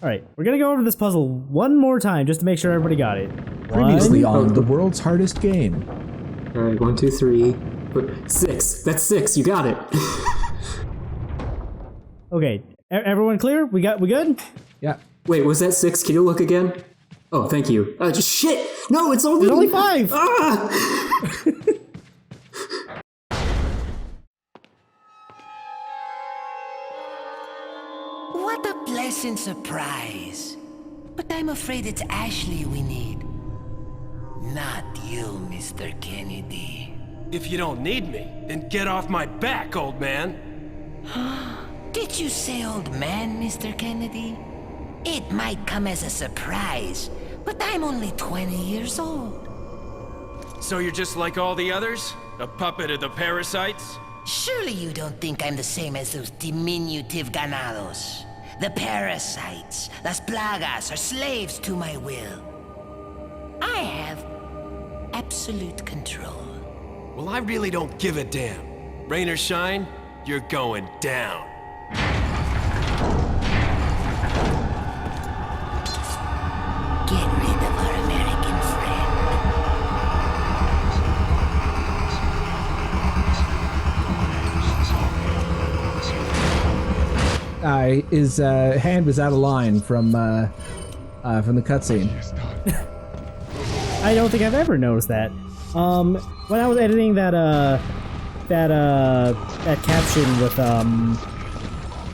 Alright, we're gonna go over this puzzle one more time just to make sure everybody got it. Previously on the world's hardest game. Alright, 1, 2, 3. 6. That's 6. You got it. Okay, everyone clear? We good? Yeah. Wait, was that 6? Can you look again? Oh, thank you. Just shit! No, it's only 5! Ah! What a pleasant surprise. But I'm afraid it's Ashley we need. Not you, Mr. Kennedy. If you don't need me, then get off my back, old man. Did you say old man, Mr. Kennedy? It might come as a surprise, but I'm only 20 years old. So you're just like all the others? A puppet of the parasites? Surely you don't think I'm the same as those diminutive ganados. The parasites, las plagas, are slaves to my will. I have absolute control. Well, I really don't give a damn. Rain or shine, you're going down. Get rid of our American friend. His hand was out of line from the cutscene. I don't think I've ever noticed that. When I was editing that caption with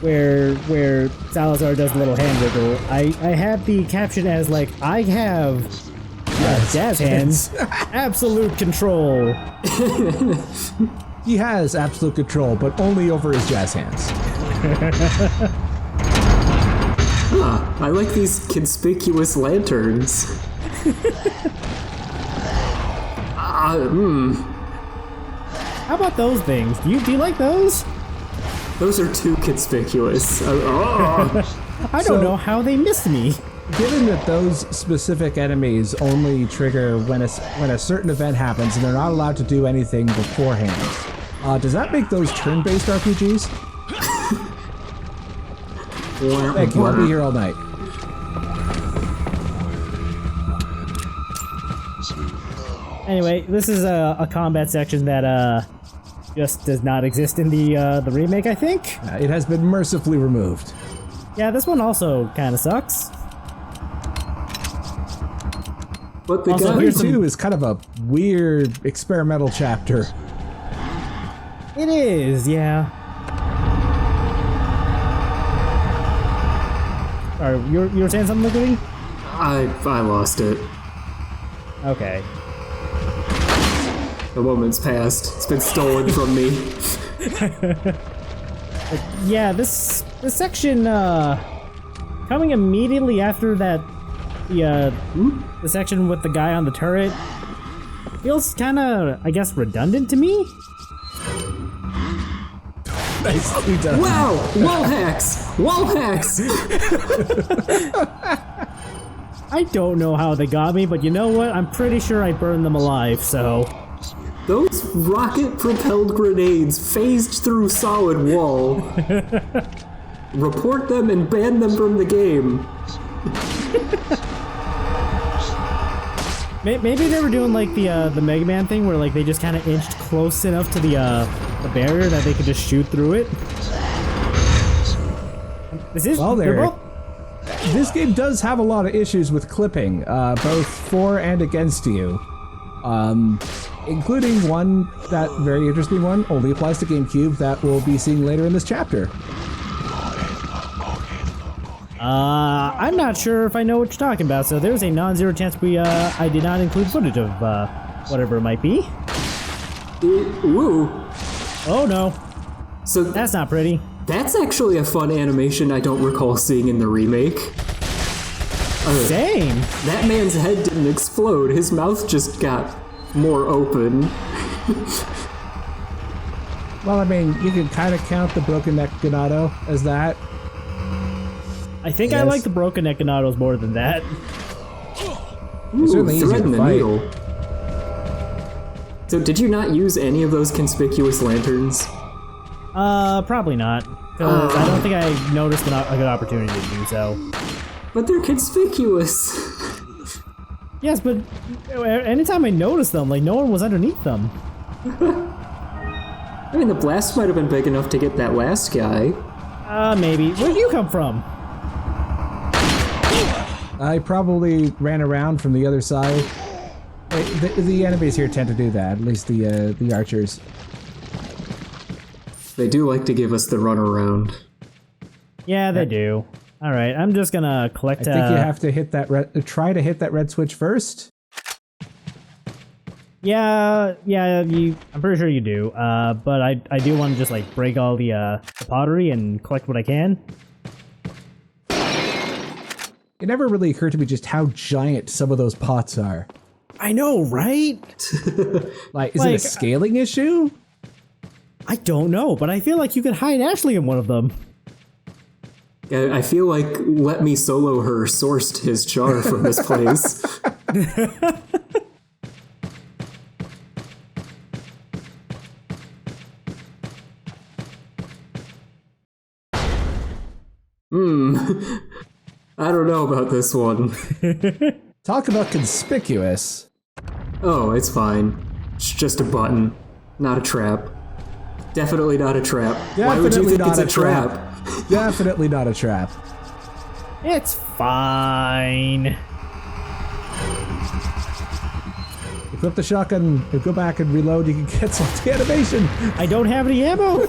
where Salazar does a little hand wiggle, I had the caption as like, I have jazz hands, absolute control. He has absolute control, but only over his jazz hands. I like these conspicuous lanterns. How about those things? Do you like those? Those are too conspicuous. I don't know how they missed me. Given that those specific enemies only trigger when a certain event happens and they're not allowed to do anything beforehand, does that make those turn-based RPGs? Thank you, I'll be here all night. Anyway, this is a combat section that just does not exist in the remake, I think. It has been mercifully removed. Yeah, this one also kind of sucks. But the Also, guy here's some- 2 is kind of a weird experimental chapter. It is, yeah. Sorry, you were saying something, Goody? I lost it. Okay. The moment's passed. It's been stolen from me. Yeah, this section coming immediately after that the section with the guy on the turret feels kind of, I guess, redundant to me. Nicely done. Wow! Wall hacks! Wall hacks! I don't know how they got me, but you know what? I'm pretty sure I burned them alive, so... Those rocket-propelled grenades phased through solid wall. Report them and ban them from the game. Maybe they were doing like the Mega Man thing, where like they just kind of inched close enough to the barrier that they could just shoot through it. This game does have a lot of issues with clipping, both for and against you. Including one, that very interesting one, only applies to GameCube, that we'll be seeing later in this chapter. I'm not sure if I know what you're talking about, so there's a non-zero chance I did not include footage of whatever it might be. Ooh. Oh no. So That's not pretty. that's actually a fun animation I don't recall seeing in the remake. Same. That man's head didn't explode, his mouth just got more open. Well, I mean, you can kind of count the Broken Neck Ganado as that. I think I like the Broken Neck Ganados more than that. Ooh, certainly easier thread to in the fight. needle. So did you not use any of those conspicuous lanterns? Probably not. Because I don't think I noticed a good opportunity to do so. But they're conspicuous. Yes, but anytime I noticed them, like no one was underneath them. I mean, the blast might have been big enough to get that last guy. Maybe. Where'd you come from? I probably ran around from the other side. The enemies here tend to do that, at least the archers. They do like to give us the runaround. Yeah, they do. All right, I'm just gonna collect. I think you have to hit that try to hit that red switch first. Yeah. I'm pretty sure you do. But I do want to just like break all the pottery and collect what I can. It never really occurred to me just how giant some of those pots are. I know, right? Like, is it a scaling issue? I don't know, but I feel like you could hide Ashley in one of them. I feel like Let Me Solo Her sourced his char from this place. I don't know about this one. Talk about conspicuous. Oh, it's fine. It's just a button, not a trap. Definitely not a trap. Why would you think it's a trap? Definitely not a trap. It's fine. Equip the shotgun, go back and reload, you can get some animation. I don't have any ammo.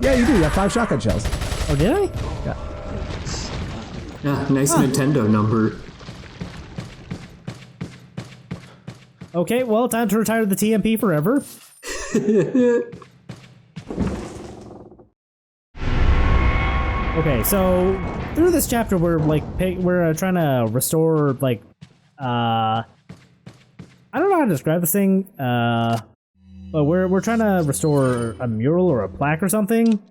Yeah, you do. You have 5 shotgun shells. Oh, did I? Yeah. Yeah, nice Nintendo number. Okay, well, time to retire the TMP forever. Okay, so through this chapter, we're like we're trying to restore like I don't know how to describe this thing, but we're trying to restore a mural or a plaque or something.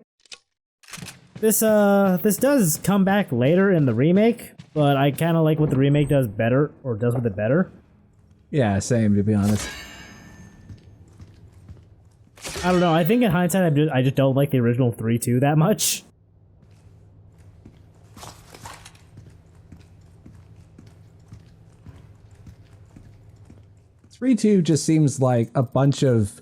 This does come back later in the remake, but I kind of like what the remake does better, or does with it better. Yeah, same, to be honest. I don't know. I think in hindsight, I just don't like the original 3-2 that much. Three-two just seems like a bunch of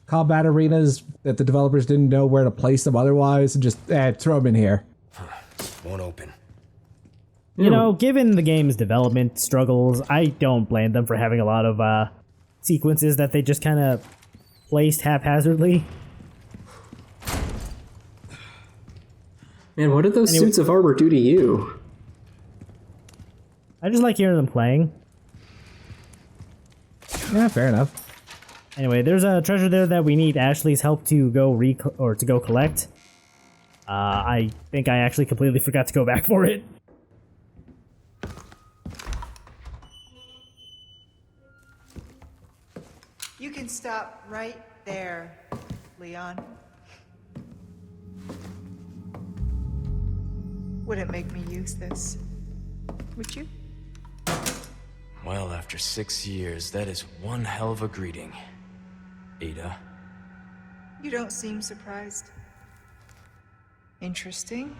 combat arenas that the developers didn't know where to place them otherwise, and just throw them in here. Won't open. You know, given the game's development struggles, I don't blame them for having a lot of sequences that they just kind of placed haphazardly. Man, what do those suits of armor do to you? I just like hearing them playing. Yeah, fair enough. Anyway, there's a treasure there that we need Ashley's help to go collect. I think I actually completely forgot to go back for it. You can stop right there, Leon. Wouldn't make me use this, would you? Well, after 6 years, that is one hell of a greeting, Ada. You don't seem surprised. Interesting.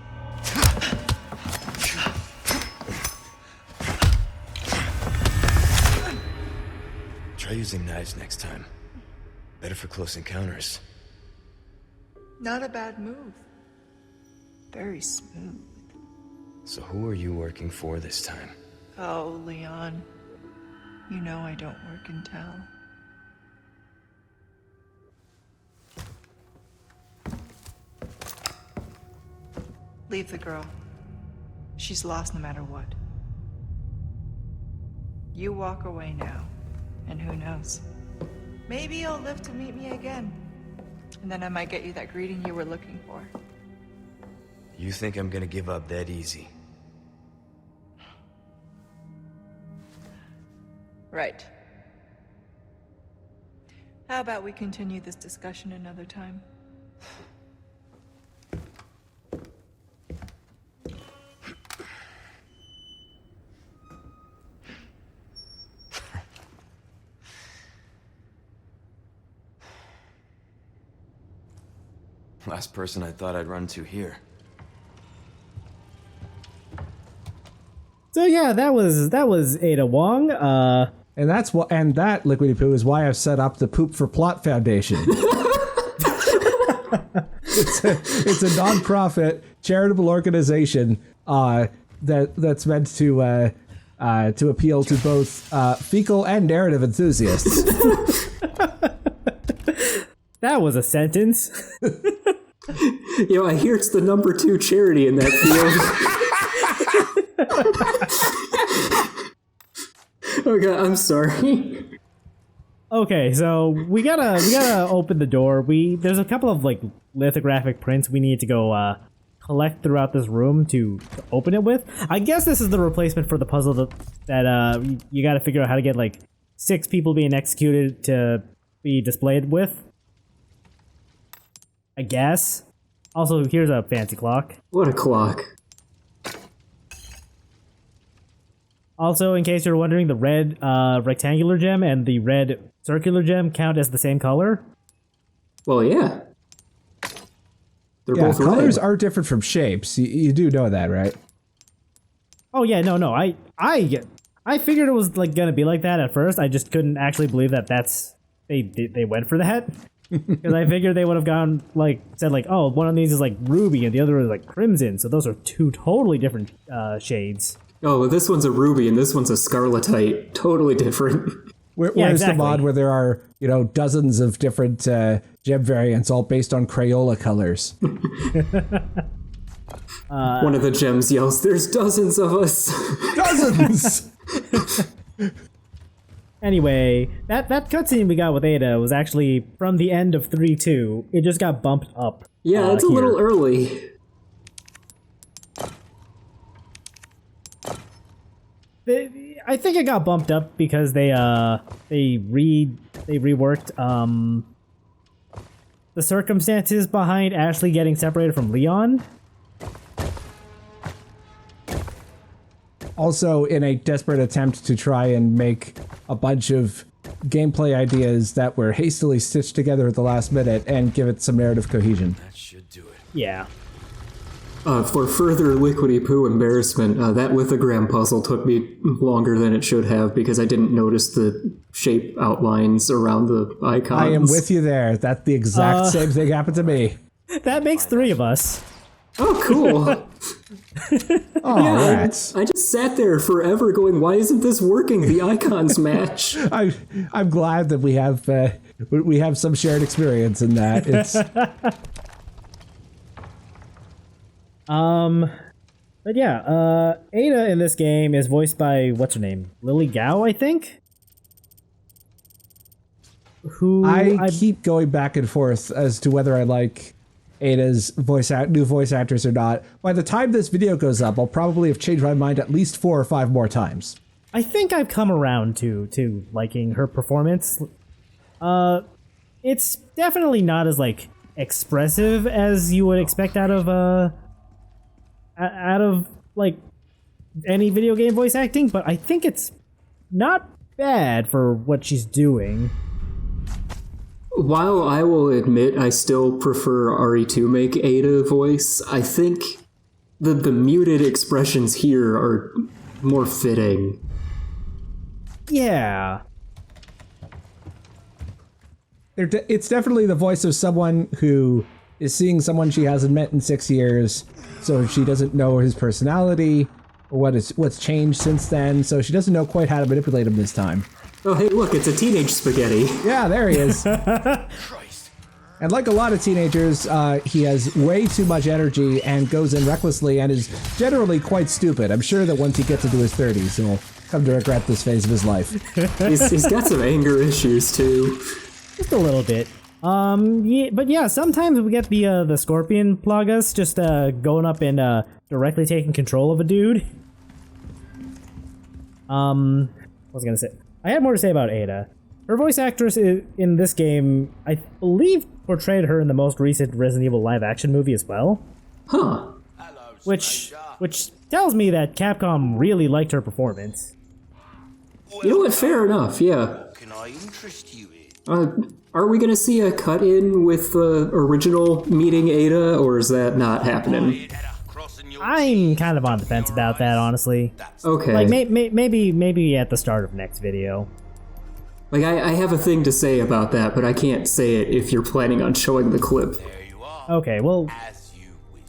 Try using knives next time. Better for close encounters. Not a bad move. Very smooth. So who are you working for this time? Oh, Leon. You know I don't work in town. Leave the girl. She's lost no matter what. You walk away now, and who knows? Maybe you'll live to meet me again. And then I might get you that greeting you were looking for. You think I'm gonna give up that easy? Right. How about we continue this discussion another time? Last person I thought I'd run to here. So yeah, that was Ada Wong. And that's what, and that Liquidy Poo is why I've set up the Poop for Plot Foundation. It's a non-profit charitable organization that's meant to appeal to both fecal and narrative enthusiasts. That was a sentence. I hear it's the #2 charity in that field. Oh god, I'm sorry. Okay, so we gotta open the door. There's a couple of like lithographic prints we need to go collect throughout this room to open it with. I guess this is the replacement for the puzzle that you gotta figure out how to get like 6 people being executed to be displayed with. I guess. Also, here's a fancy clock. What a clock. Also, in case you're wondering, the red rectangular gem and the red circular gem count as the same color. Well, yeah. They're both colors red. are different from shapes. You do know that, right? Oh yeah, no. I figured it was like gonna be like that at first. I just couldn't actually believe that they went for that. Because I figured they would have gone said oh, one of these is like ruby and the other is like crimson. So those are 2 totally different shades. Oh, well, this one's a ruby and this one's a scarletite. Totally different. Where's exactly. the mod where there are, dozens of different gem variants all based on Crayola colors? One of the gems yells, "There's dozens of us." Dozens! Anyway, that cutscene we got with Ada was actually from the end of 3-2. It just got bumped up. Yeah, it's a little early. I think it got bumped up because they reworked the circumstances behind Ashley getting separated from Leon. Also, in a desperate attempt to try and make a bunch of gameplay ideas that were hastily stitched together at the last minute and give it some narrative cohesion. That should do it. Yeah. For further liquidy poo embarrassment, that lithogram puzzle took me longer than it should have because I didn't notice the shape outlines around the icons. I am with you there. That's the exact same thing happened to me. That makes 3 of us. Oh, cool. Oh, rats. I just sat there forever going, why isn't this working? The icons match. I'm glad that we have some shared experience in that. It's but yeah, Ada in this game is voiced by, what's her name? Lily Gao, I think? I keep going back and forth as to whether I like Ada's new voice actress or not. By the time this video goes up, I'll probably have changed my mind at least 4 or 5 more times. I think I've come around to liking her performance. It's definitely not as like expressive as you would expect out of like any video game voice acting, but I think it's not bad for what she's doing. While I will admit I still prefer RE2 make Ada voice, I think the muted expressions here are more fitting. Yeah. It's definitely the voice of someone who is seeing someone she hasn't met in 6 years, so she doesn't know his personality or what's changed since then, so she doesn't know quite how to manipulate him this time. Oh, hey, look, it's a teenage spaghetti. Yeah, there he is. Christ. And like a lot of teenagers, he has way too much energy and goes in recklessly and is generally quite stupid. I'm sure that once he gets into his 30s, he'll come to regret this phase of his life. He's got some anger issues, too. Just a little bit. Yeah, but yeah, sometimes we get the Scorpion Plagas just going up and directly taking control of a dude. What was I gonna say? I had more to say about Ada. Her voice actress in this game, I believe, portrayed her in the most recent Resident Evil live-action movie as well. Huh. Which tells me that Capcom really liked her performance. You know what? Fair enough, yeah. Can I interest you in? Are we gonna see a cut-in with the original meeting Ada, or is that not happening? I'm kind of on the fence about that, honestly. Okay. Like, maybe at the start of next video. Like, I have a thing to say about that, but I can't say it if you're planning on showing the clip. Okay, well,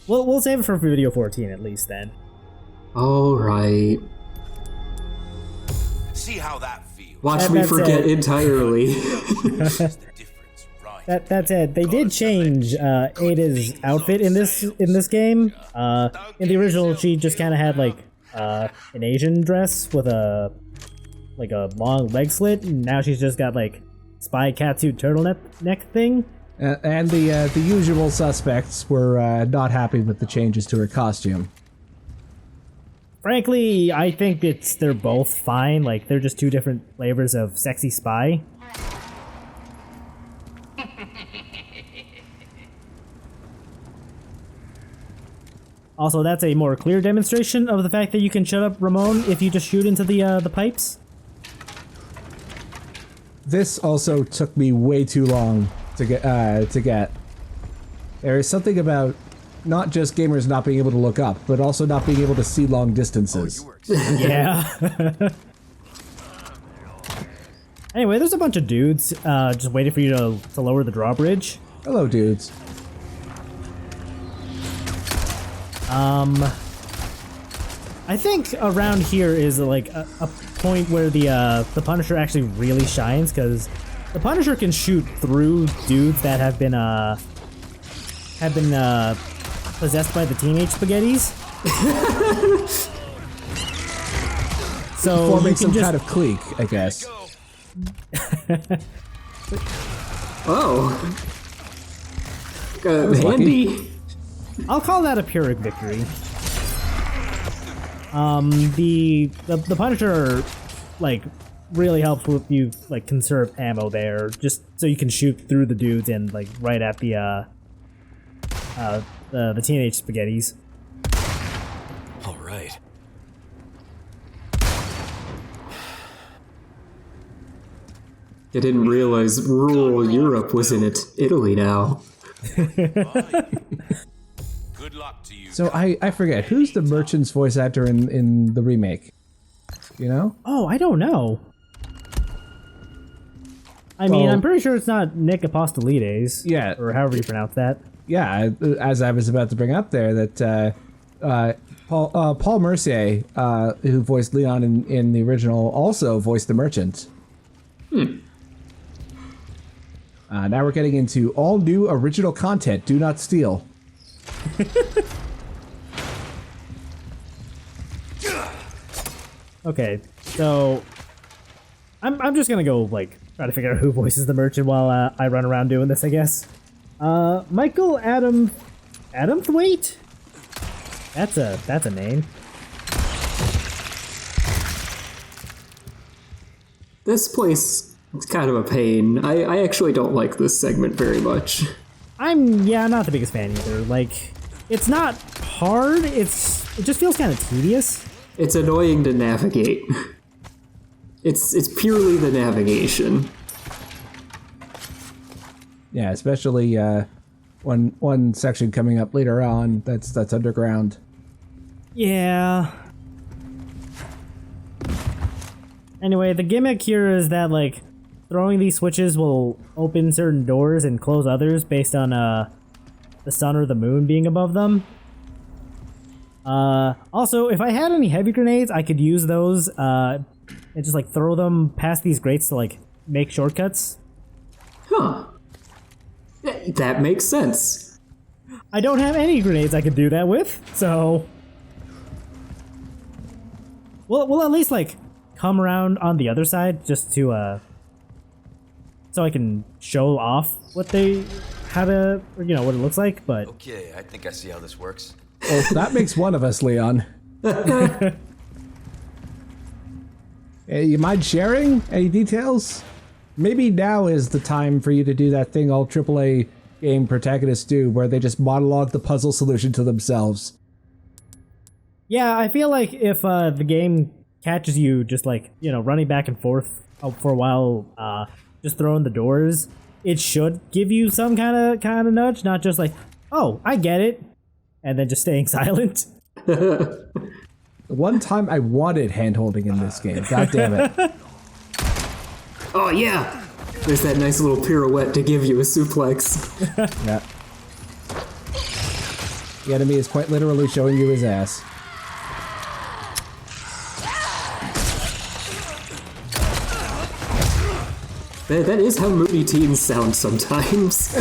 we'll save it for video 14 at least then. Alright. See how that feels. Watch me That's forget it. entirely. That said, they did change Ada's outfit in this game. In the original, she just kind of had like an Asian dress with a long leg slit, and now she's just got like spy catsuit turtleneck thing. And the usual suspects were not happy with the changes to her costume. Frankly, I think they're both fine. Like, they're just two different flavors of sexy spy. Also, that's a more clear demonstration of the fact that you can shut up Ramon if you just shoot into the pipes. This also took me way too long to get. There is something about not just gamers not being able to look up, but also not being able to see long distances. Yeah. Anyway, there's a bunch of dudes just waiting for you to lower the drawbridge. Hello, dudes. I think around here is like a point where the Punisher actually really shines, because the Punisher can shoot through dudes that have been possessed by the teenage spaghettis. So Forming you can some just kind of clique, I guess. Oh. lucky. Handy. I'll call that a Pyrrhic victory. The Punisher, like, really helps with you, like, conserve ammo there, just so you can shoot through the dudes and, like, right at the teenage spaghettis. All right. I didn't realize rural Europe was in Italy now. Good luck to you. So I forget, who's the merchant's voice actor in the remake? You know? Oh, I don't know. I mean, Well- I'm pretty sure it's not Nick Apostolides. Yeah. Or however you pronounce that. Yeah, as I was about to bring up there, that Paul Mercier, who voiced Leon in the original, also voiced the merchant. Now we're getting into all new original content. Do not steal. Okay, so I'm just gonna go like try to figure out who voices the merchant while I run around doing this, I guess. Michael Adamthwaite? That's a name. This place is kind of a pain. I actually don't like this segment very much. I'm not the biggest fan either. Like, it's not hard. It just feels kind of tedious. It's annoying to navigate. It's purely the navigation. Yeah, especially one section coming up later on that's underground. Yeah. Anyway, the gimmick here is that, like, throwing these switches will open certain doors and close others based on the sun or the moon being above them. Also, if I had any heavy grenades, I could use those and just, like, throw them past these grates to, like, make shortcuts. Huh. That makes sense. I don't have any grenades I could do that with, so... We'll at least, like, come around on the other side just to, so I can show off what what it looks like, but... Okay, I think I see how this works. Well, that makes one of us, Leon. Hey, you mind sharing any details? Maybe now is the time for you to do that thing all AAA game protagonists do, where they just monologue the puzzle solution to themselves. Yeah, I feel like if the game catches you just, like, running back and forth for a while, just throwing the doors, it should give you some kind of nudge, not just like, oh, I get it, and then just staying silent. One time I wanted hand-holding in this game. God damn it. Oh yeah! There's that nice little pirouette to give you a suplex. Yeah. The enemy is quite literally showing you his ass. That is how Moody Teens sound sometimes.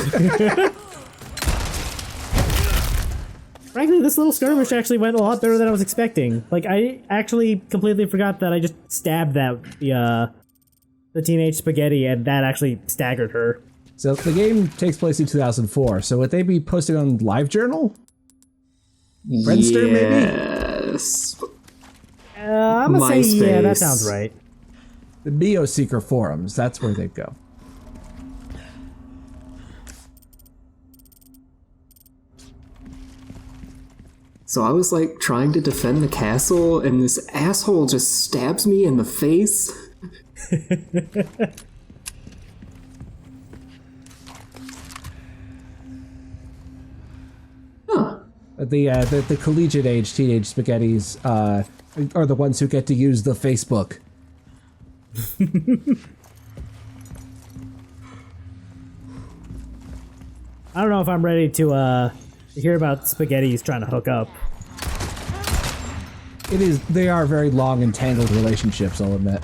Frankly, this little skirmish actually went a lot better than I was expecting. Like, I actually completely forgot that I just stabbed the teenage spaghetti, and that actually staggered her. So the game takes place in 2004, so would they be posting on LiveJournal? Friendster, maybe? Yes. I'm gonna say, yeah, that sounds right. The Neoseeker forums, that's where they'd go. So I was like trying to defend the castle, and this asshole just stabs me in the face. Huh. The collegiate age teenage spaghettis are the ones who get to use the Facebook. I don't know if I'm ready to hear about spaghettis trying to hook up. They are very long and tangled relationships, I'll admit.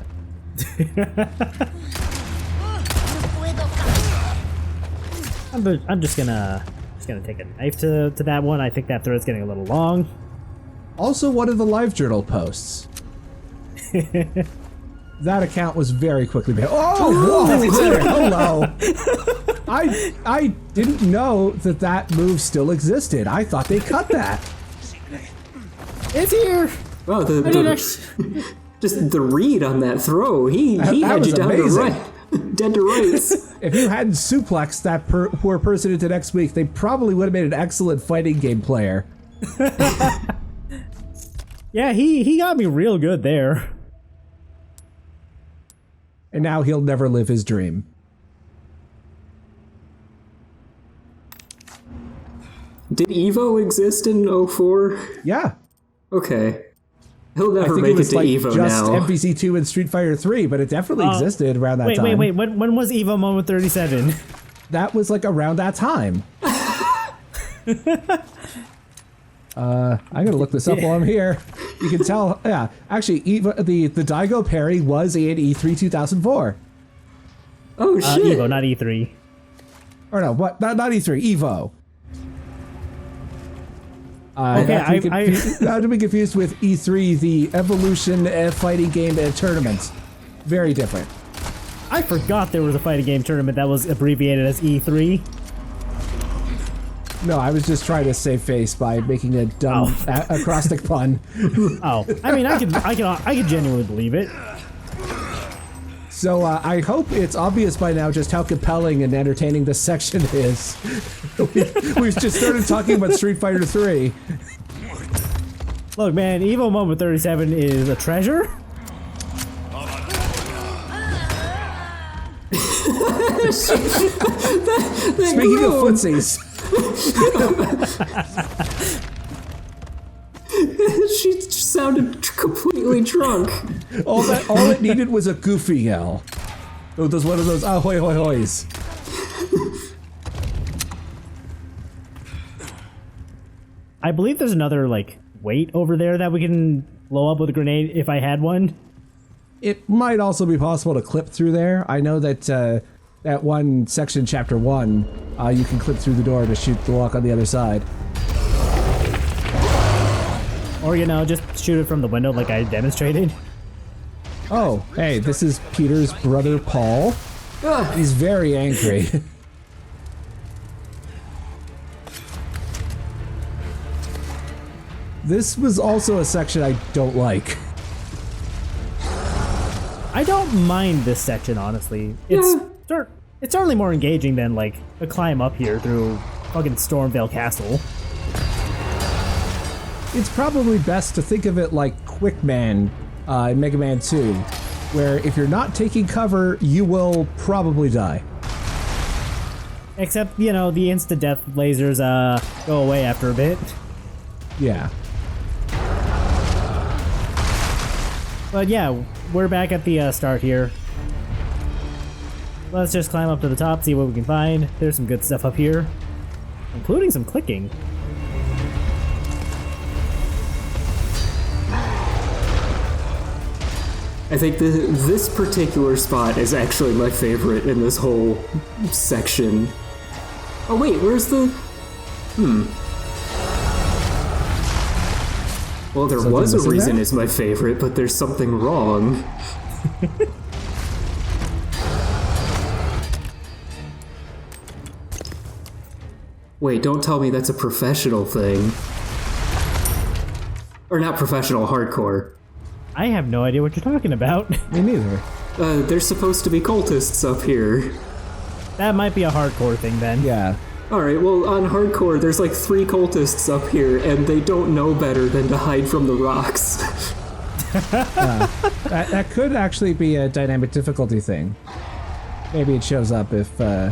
I'm just gonna take a knife to that one. I think that thread's getting a little long. Also, one of the LiveJournal posts. That account was very quickly made. Oh, whoa, hello. I didn't know that move still existed. I thought they cut that. It's here. Oh, just the read on that throw. He That had was you down amazing. to right, dead to rights. If you hadn't suplexed that poor person into next week, they probably would have made an excellent fighting game player. Yeah, he got me real good there. And now he'll never live his dream. Did Evo exist in 04? Yeah. Okay. He'll I never think make it was to like Evo just now. MVC2 and Street Fighter 3, but it definitely existed around that time. Wait. When was Evo Moment 37? That was like around that time. I'm gonna look this up while I'm here. You can tell, yeah. Actually, the Daigo parry was in E3 2004. Oh shit! Evo, not E3. Or no, what? Not E3, Evo. Okay, not to be confused with E3, the Evolution fighting game tournament. Very different. I forgot there was a fighting game tournament that was abbreviated as E3. No, I was just trying to save face by making a dumb acrostic pun. Oh, I mean, I could genuinely believe it. So I hope it's obvious by now just how compelling and entertaining this section is. We've just started talking about Street Fighter 3. Look, man, Evo Moment 37 is a treasure. Speaking of footsies. She sounded completely drunk. All it needed was a goofy yell. It was one of those ahoy hoy hoys. I believe there's another, like, weight over there that we can blow up with a grenade if I had one. It might also be possible to clip through there. I know that that one section, chapter 1, you can clip through the door to shoot the lock on the other side. Or, you know, just shoot it from the window like I demonstrated. Oh, hey, this is Peter's brother, Paul. He's very angry. This was also a section I don't like. I don't mind this section, honestly. It's certainly more engaging than, like, a climb up here through fucking Stormvale Castle. It's probably best to think of it like Quickman in Mega Man 2, where if you're not taking cover, you will probably die. Except, you know, the insta-death lasers go away after a bit. Yeah. But yeah, we're back at the start here. Let's just climb up to the top, see what we can find. There's some good stuff up here, including some clicking. I think this particular spot is actually my favorite in this whole section. Oh wait, where's the... Well, there was a reason it's my favorite, but there's something wrong. Wait, don't tell me that's a professional thing. Or not professional, hardcore. I have no idea what you're talking about. Me neither. There's supposed to be cultists up here. That might be a hardcore thing then. Yeah. Alright, well, on hardcore, there's like 3 cultists up here, and they don't know better than to hide from the rocks. That could actually be a dynamic difficulty thing. Maybe it shows up if the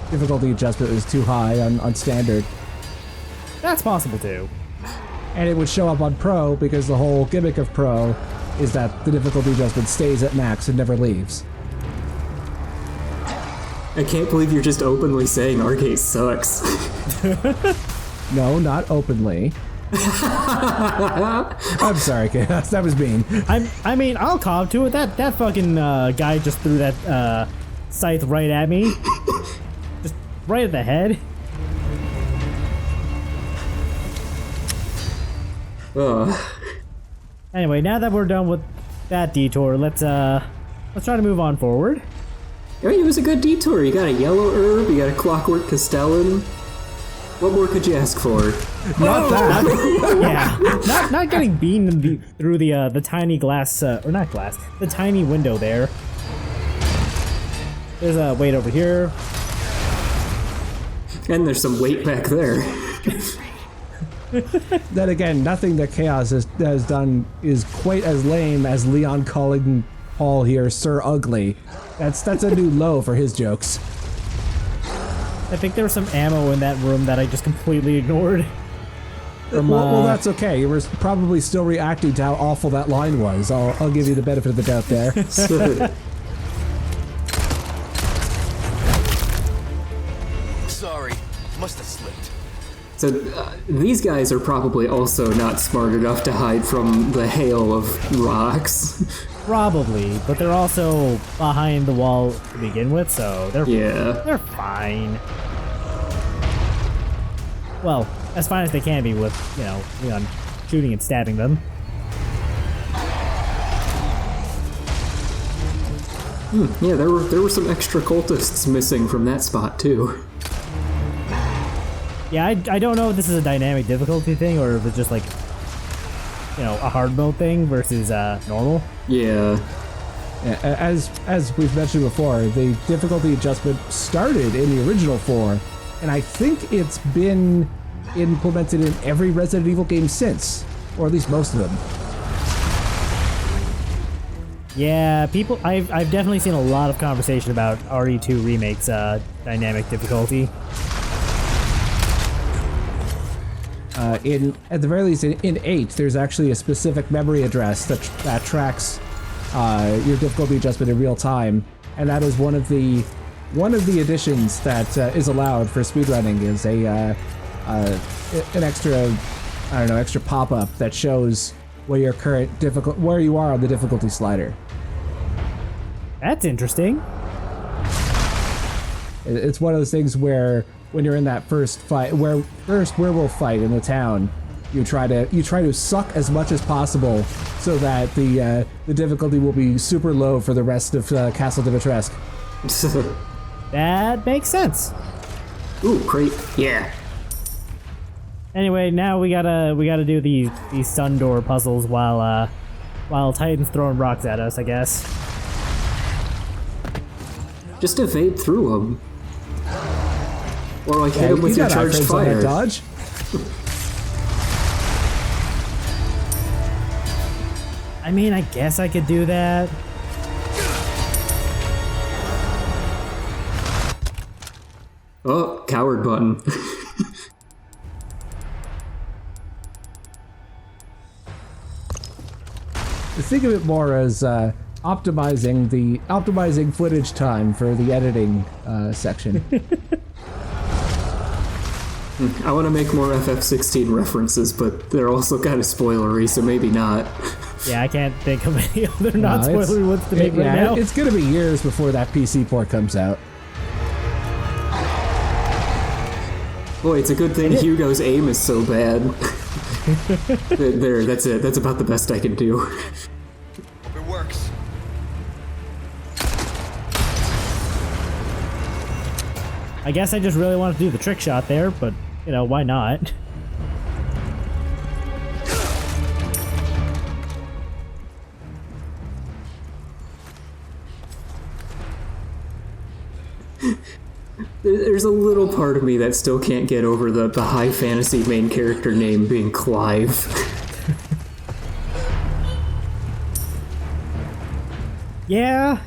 difficulty adjustment is too high on standard. That's possible too. And it would show up on pro because the whole gimmick of pro is that the difficulty adjustment stays at max and never leaves. I can't believe you're just openly saying Argate sucks. No, not openly. I'm sorry, Chaos. That was mean. I mean, I'll cop to it. That fucking guy just threw that scythe right at me. Just right at the head. Anyway, now that we're done with that detour, let's try to move on forward. I mean, it was a good detour. You got a yellow herb, you got a clockwork castellan. What more could you ask for? Not that. Yeah, not getting beamed through the tiny glass, or not glass, the tiny window there. There's a weight over here. And there's some weight back there. Then again, nothing that Chaos has done is quite as lame as Leon calling Paul here Sir Ugly. That's a new low for his jokes. I think there was some ammo in that room that I just completely ignored. Well, that's okay. You were probably still reacting to how awful that line was. I'll give you the benefit of the doubt there. Sorry, must have slipped. So these guys are probably also not smart enough to hide from the hail of rocks. Probably, but they're also behind the wall to begin with, so they're fine. Well, as fine as they can be with, Leon shooting and stabbing them. Yeah, there were some extra cultists missing from that spot too. Yeah, I don't know if this is a dynamic difficulty thing or if it's just like, a hard mode thing versus normal. Yeah. As we've mentioned before, the difficulty adjustment started in the original 4, and I think it's been implemented in every Resident Evil game since, or at least most of them. Yeah, I've definitely seen a lot of conversation about RE2 Remake's dynamic difficulty. At the very least, in 8, there's actually a specific memory address that tracks your difficulty adjustment in real time, and that is one of the additions that is allowed for speedrunning is an extra pop-up that shows where your where you are on the difficulty slider. That's interesting. It's one of those things where when you're in that first werewolf fight in the town, you try to suck as much as possible so that the difficulty will be super low for the rest of Castle Dimitrescu. That makes sense. Ooh, great. Yeah. Anyway, now we gotta do these sun door puzzles while Titan's throwing rocks at us, I guess. Just evade through them. Or like hit him with your charged fire. Dodge. I mean, I guess I could do that. Oh, coward button. think of it more as optimizing footage time for the editing section. I want to make more FF16 references, but they're also kind of spoilery, so maybe not. Yeah, I can't think of any other non-spoilery ones to make right now. It's gonna be years before that PC port comes out. Boy, it's a good thing Hugo's aim is so bad. There, that's it. That's about the best I can do. Hope it works. I guess I just really wanted to do the trick shot there, but, you know, why not? There's a little part of me that still can't get over the high fantasy main character name being Clive. Yeah.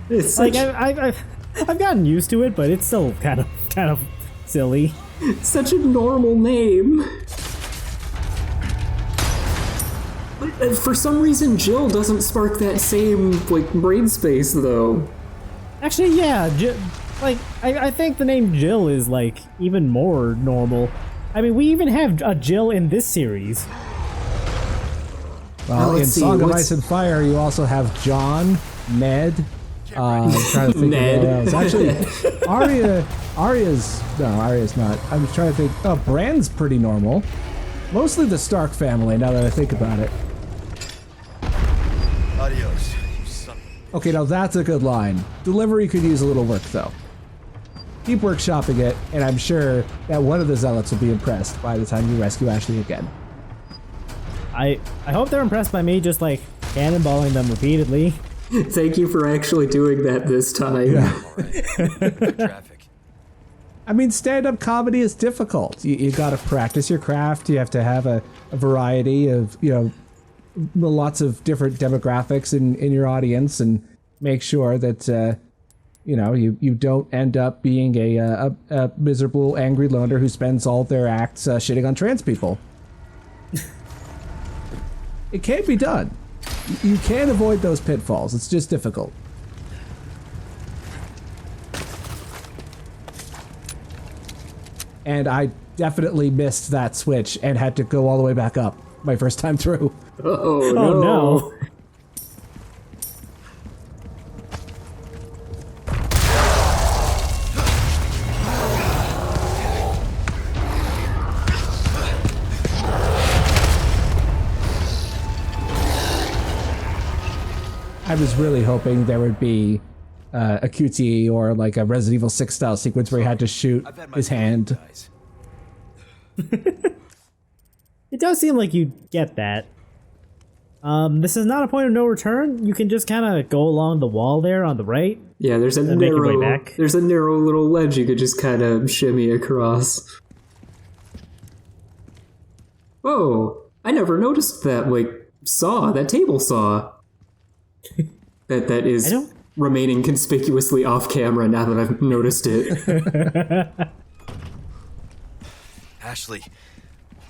It's Like, such, I've gotten used to it, but it's still kind of silly. such a normal name. But for some reason, Jill doesn't spark that same, like, brain space, though. Actually, yeah, I think the name Jill is, like, even more normal. I mean, we even have a Jill in this series. Well, in let's see, Song of what's- Ice and Fire, you also have John, Ned. I'm trying to think Ned. of what else. Actually, Arya's not. I'm just trying to think. Oh, Bran's pretty normal. Mostly the Stark family, now that I think about it. Adios, you son. Okay, now that's a good line. Delivery could use a little work, though. Keep workshopping it, and I'm sure that one of the zealots will be impressed by the time you rescue Ashley again. I hope they're impressed by me just, like, cannonballing them repeatedly. Thank you for actually doing that this time. Traffic. I mean, stand-up comedy is difficult. You gotta practice your craft. You have to have a variety of, lots of different demographics in your audience, and make sure that, you don't end up being a miserable, angry loner who spends all their acts shitting on trans people. It can be done. You can avoid those pitfalls. It's just difficult. And I definitely missed that switch and had to go all the way back up my first time through. Oh, no. Oh no. I was really hoping there would be a QTE or like a Resident Evil 6 style sequence where he had to shoot I've had my his hand. guys. It does seem like you get that. This is not a point of no return. You can just kind of go along the wall there on the right. Yeah, there's a And make your way narrow, back. there's a narrow little ledge you could just kind of shimmy across. Whoa, I never noticed that, like, saw, that table saw. that I is don't- remaining conspicuously off camera now that I've noticed it. Ashley,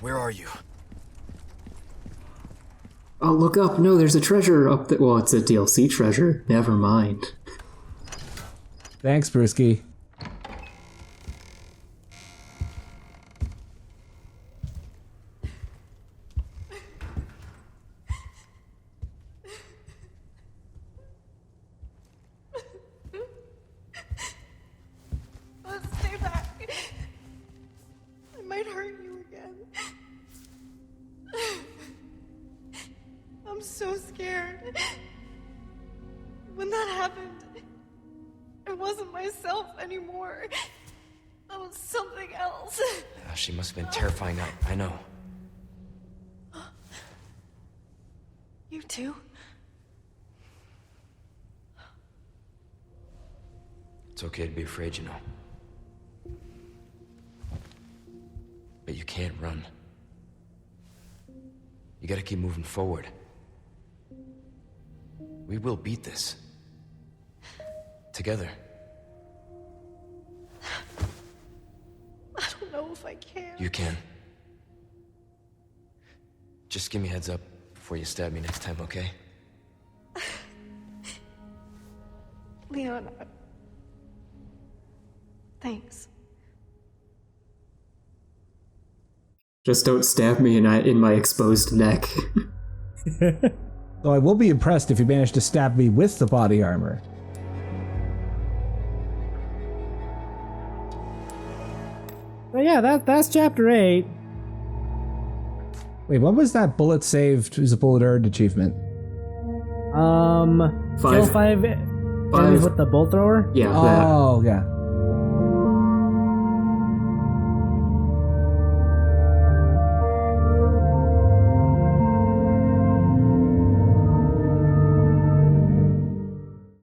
where are you? Oh, look up. No, there's a treasure up there. Well, it's a DLC treasure. Never mind. Thanks, Brewski. Let's stay back. I might hurt you again. I'm so scared. When that happened, I wasn't myself anymore. I was something else. She must have been terrifying. I know. You too? It's okay to be afraid, you know. But you can't run. You gotta keep moving forward. We will beat this. Together. I don't know if I can. You can. Just give me a heads up before you stab me next time, okay? Leon, thanks. Just don't stab me in my exposed neck. Though I will be impressed if you manage to stab me with the body armor. So yeah, that's chapter 8. Wait, what was that bullet saved was a bullet earned achievement? Kill 5 enemies with the bolt thrower? Yeah, that. Oh, yeah.